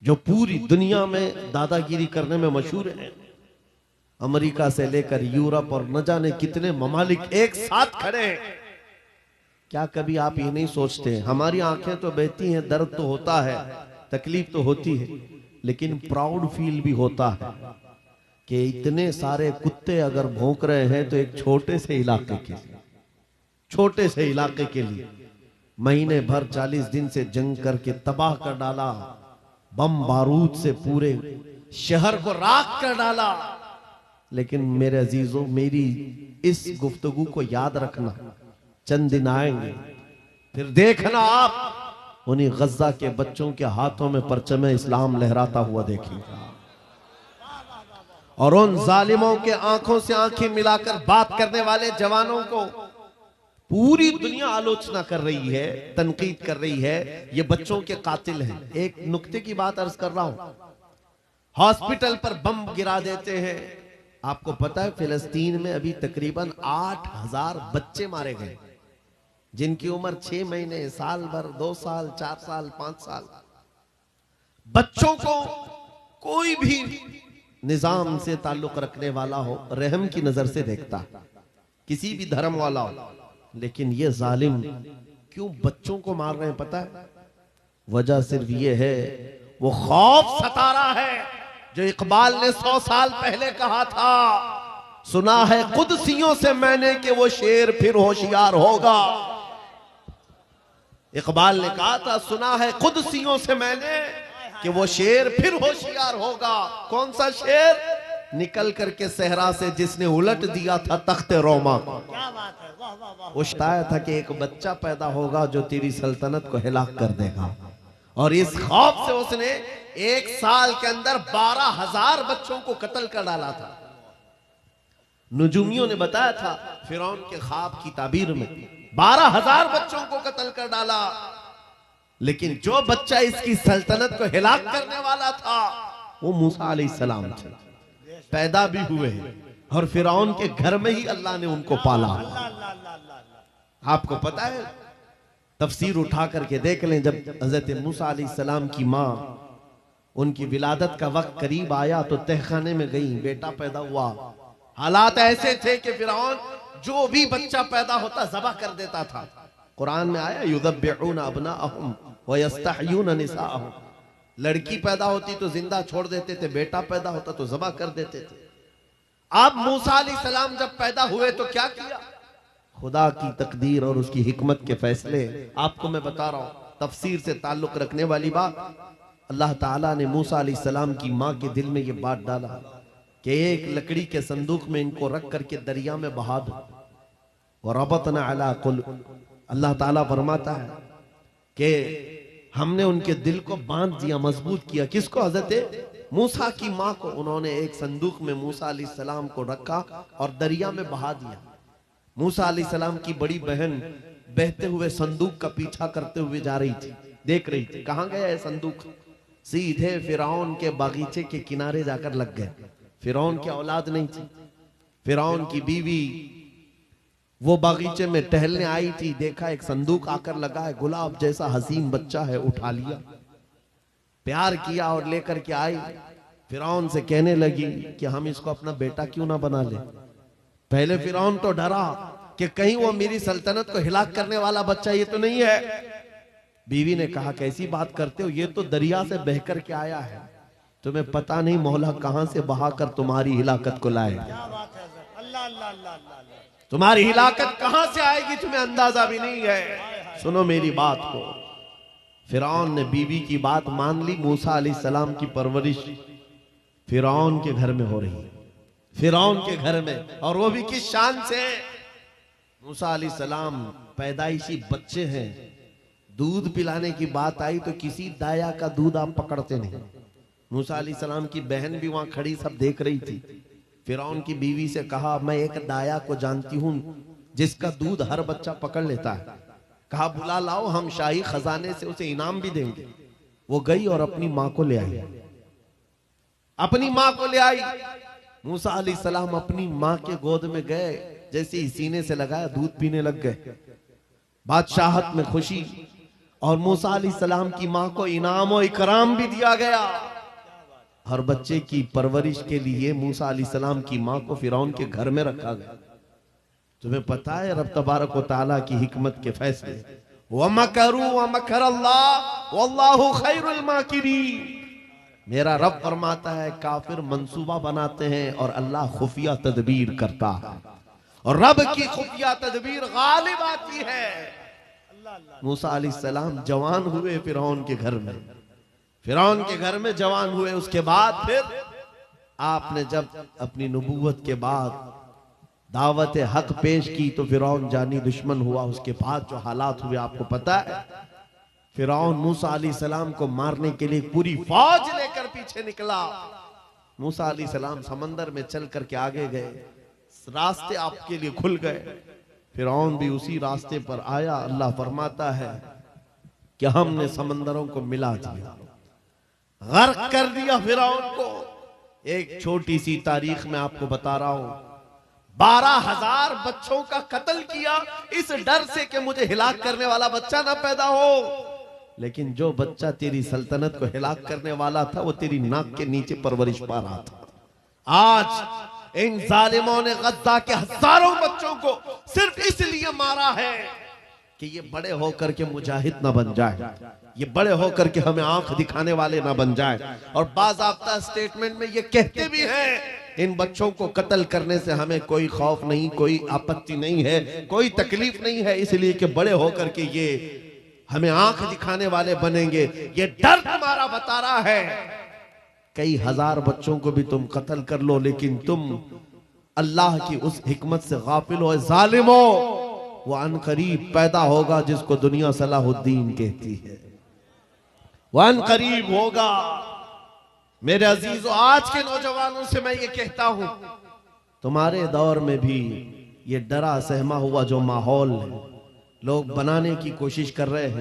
जो पूरी दुनिया में दादागिरी करने में मशहूर है। अमेरिका से लेकर यूरोप और न जाने कितने ममालिक एक साथ खड़े हैं। क्या कभी आप ये नहीं सोचते, हमारी आंखें तो बहती हैं, दर्द तो होता है, तकलीफ तो होती है, लेकिन प्राउड फील भी होता है कि इतने सारे कुत्ते अगर भौंक रहे हैं तो एक छोटे से इलाके के लिए महीने भर 40 दिन से जंग करके तबाह कर डाला, बम बारूद से पूरे शहर को राख कर डाला। लेकिन मेरे अजीजों, मेरी इस गुफ्तगू को याद रखना, चंद दिन आएंगे फिर देखना आप उन्हीं गज्जा के बच्चों के हाथों में परचम इस्लाम लहराता हुआ देखेंगे, और उन जालिमों के आंखों से आंखें मिलाकर बात करने वाले जवानों को पूरी दुनिया आलोचना कर रही है, तनकीद कर रही है, ये बच्चों के कातिल हैं। एक नुक्ते की बात अर्ज कर रहा हूं, हॉस्पिटल पर बम गिरा देते हैं। आपको पता है फिलिस्तीन में अभी तकरीबन 8000 बच्चे मारे गए, जिनकी उम्र 6 महीने, साल भर, 2 साल, 4 साल, 5 साल। बच्चों को कोई भी निजाम से ताल्लुक रखने वाला हो रहम की नजर से देखता, किसी भी धर्म वाला हो, लेकिन ये जालिम क्यों बच्चों को मार रहे हैं पता है? वजह सिर्फ ये है, वो खौफ सता रहा है जो इकबाल ने 100 साल पहले कहा था, सुना है कुदसियों से मैंने कि वो शेर फिर होशियार होगा। इकबाल ने कहा था, सुना है कुदसियों से मैंने कि वो शेर फिर होशियार होगा। कौन सा शेर? निकल करके सहरा से जिसने उलट दिया था तख्ते रोमा को। क्या बात है, वाह वाह वाह। वो बताया था कि एक बच्चा पैदा होगा जो तेरी सल्तनत को हिलाक कर देगा, और इस खौफ से उसने 1 साल के अंदर 12,000 बच्चों को कत्ल कर डाला था। नुजूमियों ने बताया था फिरौन के ख्वाब की ताबीर में 12,000 बच्चों को कत्ल कर डाला, लेकिन जो बच्चा इसकी सल्तनत को हिलाक करने वाला था वो मूसा अलैहिस्सलाम थे। पैदा भी हुए हैं और फिरौन के घर में ही अल्लाह ने उनको पाला। आपको पता है, तफसीर उठा करके देख लें, जब हजरत मूसा अलैहिस्सलाम की माँ, उनकी विलादत का वक्त करीब आया तो तहखाने में गई, बेटा पैदा हुआ। हालात ऐसे थे कि फिरौन जो भी बच्चा पैदा होता ज़बह कर देता था। कुरान में आया, युज़ब्बिहूना अब्नाअहुम व यस्तहयूना निसाअहुम। लड़की पैदा होती तो जिंदा छोड़ देते थे, बेटा पैदा होता तो ज़बह कर देते थे। अब मूसा अलैहिस्सलाम जब पैदा हुए तो क्या किया? खुदा की तकदीर और उसकी हिकमत के फैसले आपको मैं बता रहा हूं, तफसीर से ताल्लुक रखने वाली बात। अल्लाह ताला ने मूसा अलैहिस्सलाम की माँ के दिल में ये बात डाला कि एक लकड़ी के संदूक में इनको रख करके दरिया में बहा दो। और रबतना अला कुलूब, अल्लाह ताला फरमाता है कि हमने उनके दिल को बांध दिया, मजबूत किया। किसको? हजरत मूसा की माँ को। उन्होंने एक संदूक में मूसा अलैहिस्सलाम को रखा और दरिया में बहा दिया। मूसा अलैहिस्सलाम की बड़ी बहन बहते हुए संदूक का पीछा करते हुए जा रही थी, देख रही थी कहां गया है संदूक। सीधे फिरौन के बागीचे के किनारे जाकर लग गए। फिरौन की औलाद नहीं थी, फिरौन की बीवी वो बागीचे में टहलने आई थी, देखा एक संदूक आकर लगा है, गुलाब जैसा हसीन बच्चा है, उठा लिया, प्यार किया और लेकर के आई। फिरौन से कहने लगी कि हम इसको अपना बेटा क्यों ना बना ले। पहले फिरौन तो डरा कि कहीं वो मेरी सल्तनत को हिलाक करने वाला बच्चा ये तो नहीं है। बीवी ने कहा, कैसी बात करते हो, ये तो दरिया से बह कर के आया है, तुम्हें पता नहीं मौला कहां से बहा कर तुम्हारी हिलाकत को लाए। तुम्हारी हिलाकत कहां से आएगी तुम्हें अंदाजा भी नहीं है। सुनो मेरी बात को। फिरौन ने बीवी की बात मान ली। मूसा अलैहिस्सलाम की परवरिश फिरौन के घर में हो रही है, फिरौन के घर में, और वो भी किस शान से। मूसा अलैहिस्सलाम पैदाइशी बच्चे हैं, दूध पिलाने की बात आई तो किसी दाया का दूध आप पकड़ते नहीं। मूसा अलैहिस्सलाम की बहन भी वहां खड़ी सब देख रही थी। फिरौन की बीवी से कहा, मैं एक दाया को जानती हूं जिसका दूध हर बच्चा पकड़ लेता है। कहा, बुला लाओ, हम शाही खजाने से उसे इनाम भी देंगे। वो गई और अपनी माँ को ले आई, अपनी माँ को ले आई। मूसा अलैहिस्सलाम अपनी माँ के गोद में गए, जैसे ही सीने से लगाया दूध पीने लग गए। बादशाहत में खुशी, और मूसा अलैहिस्सलाम की माँ को इनाम और इकराम भी दिया गया। हर बच्चे की परवरिश के लिए मूसा अलैहिस्सलाम की माँ को फिरौन के घर में रखा गया। तुम्हें पता है रब तबारक व तआला की हिकमत के फैसले, वमकरू वमकरल्लाह वल्लाहु खैरुल माकिरीन। मेरा रब फरमाता है काफिर मंसूबा बनाते हैं और अल्लाह खुफिया तदबीर करता है, और रब की खुफिया तदबीर गालिब आती है। मूसा अलैहिस्सलाम जवान हुए फिरौन के घर में, फिरौन के घर में जवान हुए। उसके बाद फिर आपने जब अपनी नबूवत के बाद दावत हक पेश की तो फिरौन जानी दुश्मन हुआ। उसके बाद जो हालात हुए आपको पता है। फिरौन मूसा अलैहिस्सलाम को मारने के लिए पूरी फौज लेकर पीछे निकला। मूसा अलैहिस्सलाम समंदर में चल करके आगे गए, रास्ते आपके लिए खुल गए। फिरौन भी उसी रास्ते पर आया। अल्लाह फरमाता है कि हमने समंदरों को मिला दिया, गर्क कर दिया फिरौन को। एक छोटी सी तारीख में आपको बता रहा हूं, 12,000 बच्चों का कत्ल किया इस डर से कि मुझे हिलाक करने वाला बच्चा ना पैदा हो। लेकिन जो बच्चा तेरी सल्तनत को हिलाक करने वाला था वो तेरी नाक के नीचे परवरिश पा रहा था। आज इन जालिमों ने गद्दा के हजारों बच्चों को सिर्फ इसलिए मारा है कि ये बड़े होकर के मुजाहिद ना बन जाए, ये बड़े होकर के हमें आंख दिखाने वाले ना बन जाए। और बाज़ाब्ता स्टेटमेंट में ये कहते भी हैं इन बच्चों को कत्ल करने से हमें कोई खौफ नहीं, कोई आपत्ति नहीं है, कोई तकलीफ नहीं है, इसलिए कि बड़े होकर के ये हमें आंख दिखाने वाले बनेंगे। ये डर तुम्हारा बता रहा है। कई हजार बच्चों को भी तुम कत्ल कर लो, लेकिन तुम अल्लाह की उस हिकमत से गाफिल हो जालिमो। वो अनकरीब पैदा होगा जिसको दुनिया सलाहुद्दीन कहती है, वो अनकरीब होगा। मेरे अजीजों, आज के नौजवानों से मैं ये कहता हूं, तुम्हारे दौर में भी ये डरा सहमा हुआ जो माहौल लोग बनाने की कोशिश कर रहे हैं,